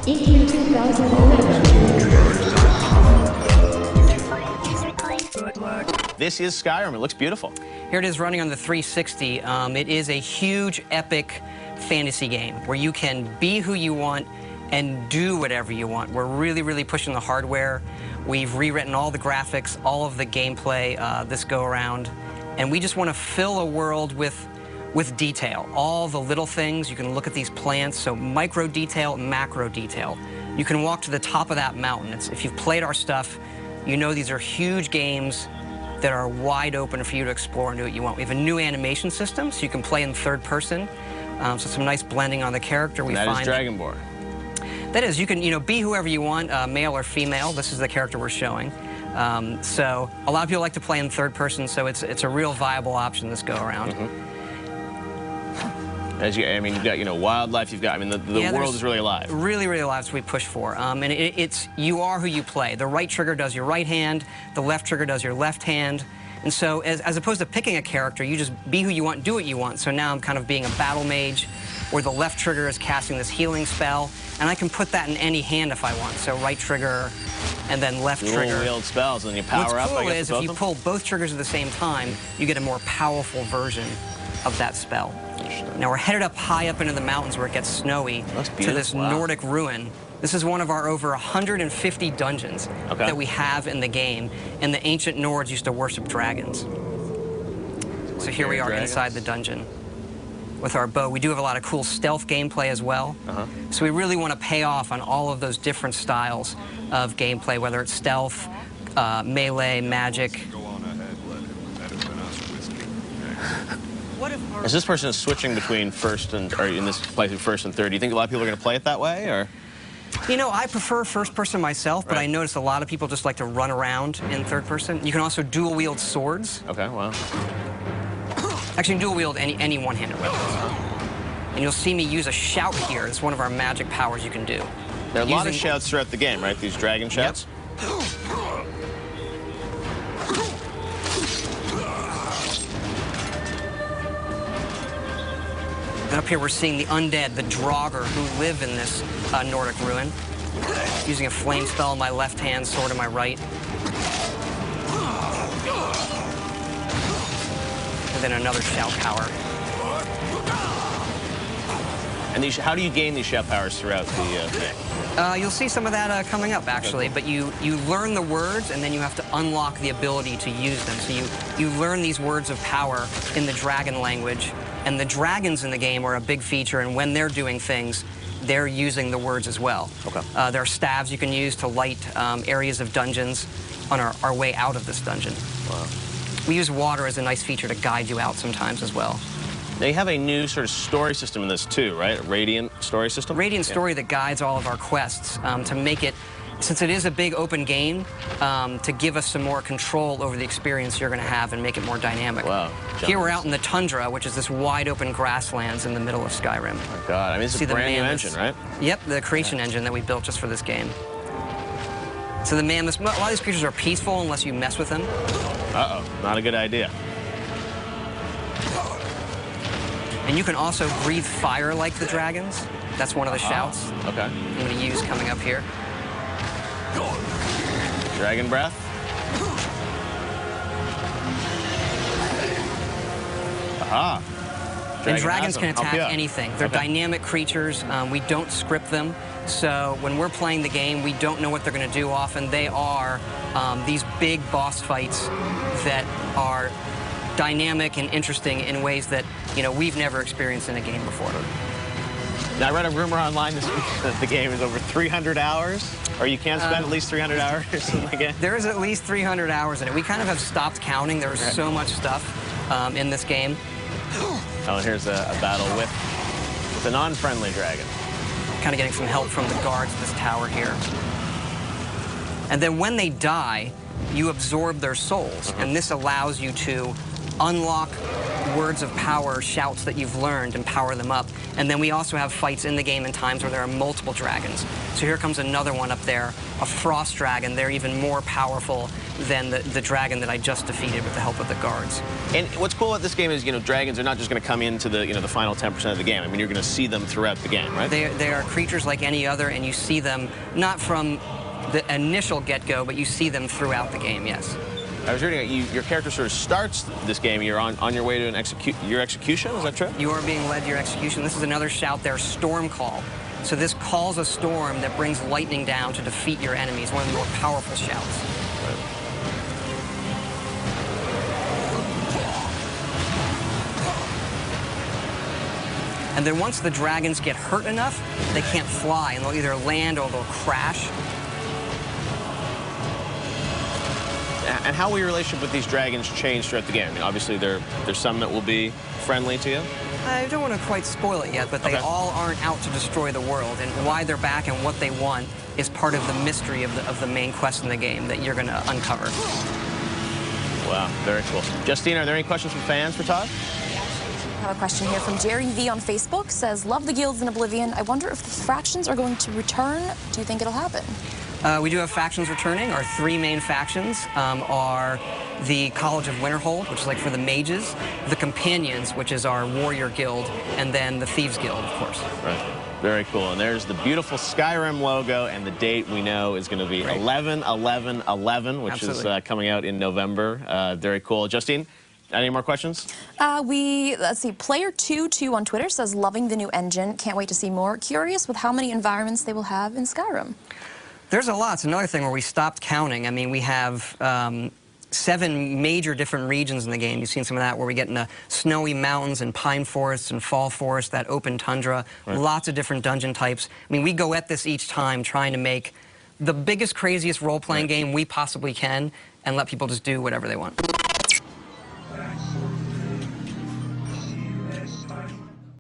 in 2011. This is Skyrim. It looks beautiful. Here it is running on the 360. It is a huge, epic fantasy game where you can be who you want and do whatever you want. We're really, really pushing the hardware. We've rewritten all the graphics, all of the gameplay this go-around, and we just want to fill a world with detail. All the little things. You can look at these plants, so micro detail, macro detail. You can walk to the top of that mountain. If you've played our stuff, you know these are huge games that are wide open for you to explore and do what you want. We have a new animation system, so you can play in third person. So some nice blending on the character. That is Dragonborn. That is, you can be whoever you want, male or female. This is the character we're showing. So a lot of people like to play in third person, so it's a real viable option this go around. As you, I mean, you've got wildlife. You've got, I mean, the world is really alive. Really, really alive. That's what we push for. And it's you are who you play. The right trigger does your right hand. The left trigger does your left hand. And so, as opposed to picking a character, you just be who you want, do what you want. So now I'm kind of being a battle mage, where the left trigger is casting this healing spell, and I can put that in any hand if I want. So right trigger, and then left trigger. Wield spells, and then you power up. What's cool is if you pull both triggers at the same time, you get a more powerful version of that spell. Now we're headed up high up into the mountains where it gets snowy to this Nordic ruin. This is one of our over 150 dungeons that we have in the game, and the ancient Nords used to worship dragons. So here we are inside the dungeon with our bow. We do have a lot of cool stealth gameplay as well. So we really want to pay off on all of those different styles of gameplay, whether it's stealth, melee, magic. As this person is switching between first and, or in this playthrough first and third, do you think a lot of people are going to play it that way, or? You know, I prefer first person myself, but I notice a lot of people just like to run around in third person. You can also dual wield swords. Okay, wow. Actually, you can dual wield any one-handed weapons. And you'll see me use a shout here. It's one of our magic powers you can do. There are a lot of shouts throughout the game, right? These dragon shouts? And up here we're seeing the undead, the Draugr, who live in this Nordic ruin. Using a flame spell in my left hand, sword in my right. And then another shout power. And these, how do you gain these shout powers throughout the game? You'll see some of that coming up, actually. But you learn the words, and then you have to unlock the ability to use them. So you learn these words of power in the dragon language. And the dragons in the game are a big feature, and when they're doing things, they're using the words as well. There are staves you can use to light areas of dungeons on our way out of this dungeon. Wow. We use water as a nice feature to guide you out sometimes as well. Now you have a new sort of story system in this too, right? A Radiant story system? Radiant story that guides all of our quests to make it, since it is a big open game, to give us some more control over the experience you're going to have and make it more dynamic. Wow. Here we're out in the tundra, which is this wide open grasslands in the middle of Skyrim. Oh my God, I mean, it's a brand new engine, right? Yep, the creation engine that we built just for this game. So the mammoths, a lot of these creatures are peaceful unless you mess with them. Uh-oh, not a good idea. And you can also breathe fire like the dragons. That's one of the shouts I'm going to use coming up here. Dragon breath. Aha. And dragons can attack anything. They're dynamic creatures. We don't script them. So when we're playing the game, we don't know what they're going to do often. They are these big boss fights that are dynamic and interesting in ways that, we've never experienced in a game before. Now, I read a rumor online this week that the game is over 300 hours, or you can spend at least 300 hours in the game. There is at least 300 hours in it. We kind of have stopped counting. There's so much stuff in this game. Oh, and here's a battle with a non-friendly dragon. Kind of getting some help from the guards at this tower here. And then when they die, you absorb their souls, and this allows you to unlock words of power, shouts that you've learned, and power them up. And then we also have fights in the game in times where there are multiple dragons. So here comes another one up there, a frost dragon. They're even more powerful than the dragon that I just defeated with the help of the guards. And what's cool about this game is, dragons are not just going to come into the, the final 10% of the game. I mean, you're going to see them throughout the game, right? They are creatures like any other, and you see them not from the initial get-go, but you see them throughout the game, yes. I was reading your character sort of starts this game. You're on your way to your execution. Is that true? You are being led to your execution. This is another shout there, Storm Call. So this calls a storm that brings lightning down to defeat your enemies. One of the more powerful shouts. Right. And then once the dragons get hurt enough, they can't fly, and they'll either land or they'll crash. And how will your relationship with these dragons change throughout the game? I mean, obviously, there's some that will be friendly to you. I don't want to quite spoil it yet, but they all aren't out to destroy the world. And why they're back and what they want is part of the mystery of the main quest in the game that you're going to uncover. Wow, very cool. Justine, are there any questions from fans for Todd? I have a question here from Jerry V on Facebook. Says, love the guilds in Oblivion. I wonder if the factions are going to return. Do you think it'll happen? We do have factions returning. Our three main factions are the College of Winterhold, which is like for the mages, the Companions, which is our warrior guild, and then the Thieves Guild, of course. Right. Very cool. And there's the beautiful Skyrim logo, and the date we know is going to be 11/11/11, which is coming out in November. Very cool. Justine, any more questions? Let's see, Player22 on Twitter says, loving the new engine. Can't wait to see more. Curious with how many environments they will have in Skyrim. There's a lot. It's another thing where we stopped counting. I mean, we have 7 major different regions in the game. You've seen some of that where we get into snowy mountains and pine forests and fall forests, that open tundra, lots of different dungeon types. I mean, we go at this each time trying to make the biggest, craziest role-playing game we possibly can and let people just do whatever they want.